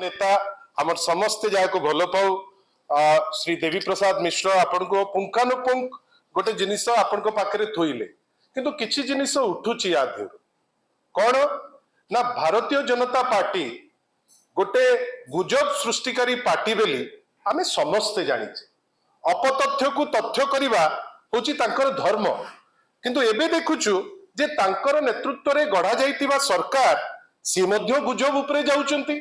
नेता आमर समस्ते जहाँ भल पाऊ श्री देवी प्रसाद मिश्र आपण को पुंखानुपुंख गोटे जिनिस आपण पाखे थोइले किंतु किछि जिनिस उठुची या कौन ना भारतीय जनता पार्टी गोटे गुजब सृष्टिकारी पार्टी बेली आमे समस्ते जानिचे अपतथ्य को तथ्य करवा होची तांकर धर्म किंतु एबे देखुछु जे तांकर नेतृत्व रे गढ़ा जाइतिबा सरकार सी मध्य गुजब उपरे जाउचंती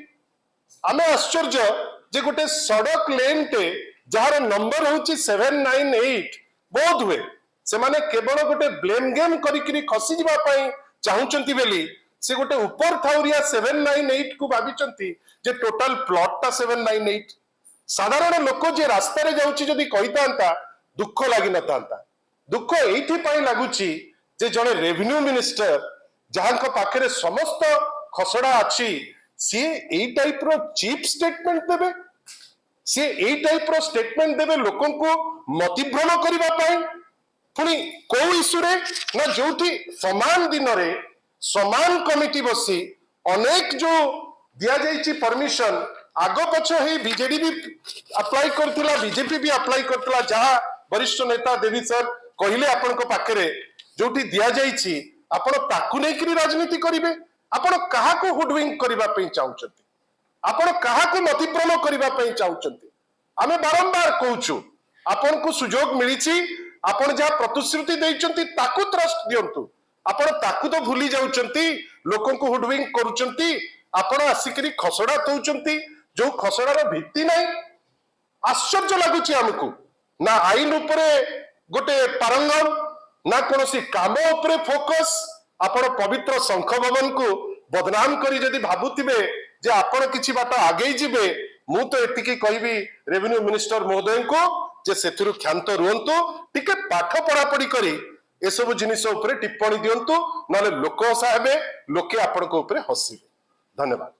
आमे आश्चर्य जे गोटे सड़क लेन टे जार नंबर होची 798 बोध हुए से माने केवल गोटे ब्लेम गेम करिकरी खसी जिबा पई चाहुचंती बेली से गोटे ऊपर थाउरिया 798 को भाबिचंती जे टोटल प्लॉट ता 798 साधारण लोक जे रास्ता रे जाउची जदी कहितांता दुख लागि नतांता दुख एथि पई लागुची जे जने रेवेन्यू मिनिस्टर जहां पाखे समस्त खसड़ा अच्छी सी ए टाइप रो चीप स्टेटमेंट देबे सी ए टाइप रो स्टेटमेंट देबे लोकन को मतिभ्रम करबा पई पुनी को इशू रे ना जोठी समान दिन रे समान कमिटी बसी अनेक जो दिया जाइछि परमिशन आगो पछ हे बीजेडी भी अप्लाई करथिला बीजेपी भी अप्लाई करथिला जहां वरिष्ठ नेता देवी सर कहिले आपन को पाखरे जोठी दिया जाइछि आपण ताकू नै करी राजनीति करिवे आपण कहा को हुडविंग करबा पई चाहुचंती आपण कहा को मतिभ्रम करबा पई चाहुचंती आमे बारंबार कहूछु आपण को सुयोग मिलिछि आपण जा प्रतिश्रुति दैचंती ताकू ट्रस्ट दियंतु आपण ताकू तो भूली जाउचंती लोकन को हुडविंग करूचंती आपण आसिकरी खसड़ा तौचंती जो खसड़ार भित्ति नै आश्चर्य लागुछि हमकु ना आईन उपरे गोटे पारंगम ना कोनोसी काम उपरे फोकस आपण पवित्र शंख भवन को बदनाम करी जदि भाबुथिबे जे आपण किछि बाट आगे जिबे मु तो एतिकी कहबी रेवेन्यू मिनिस्टर महोदय को जे सेथिरु ख्याন্ত रुहंतु टिके पाठ पढ़ा पढ़ी करी ए सब जिनिस उपरे टिप्पणी दियंतु नले लोक हसा हेबे लोके आपण को उपरे हसिबे। धन्यवाद।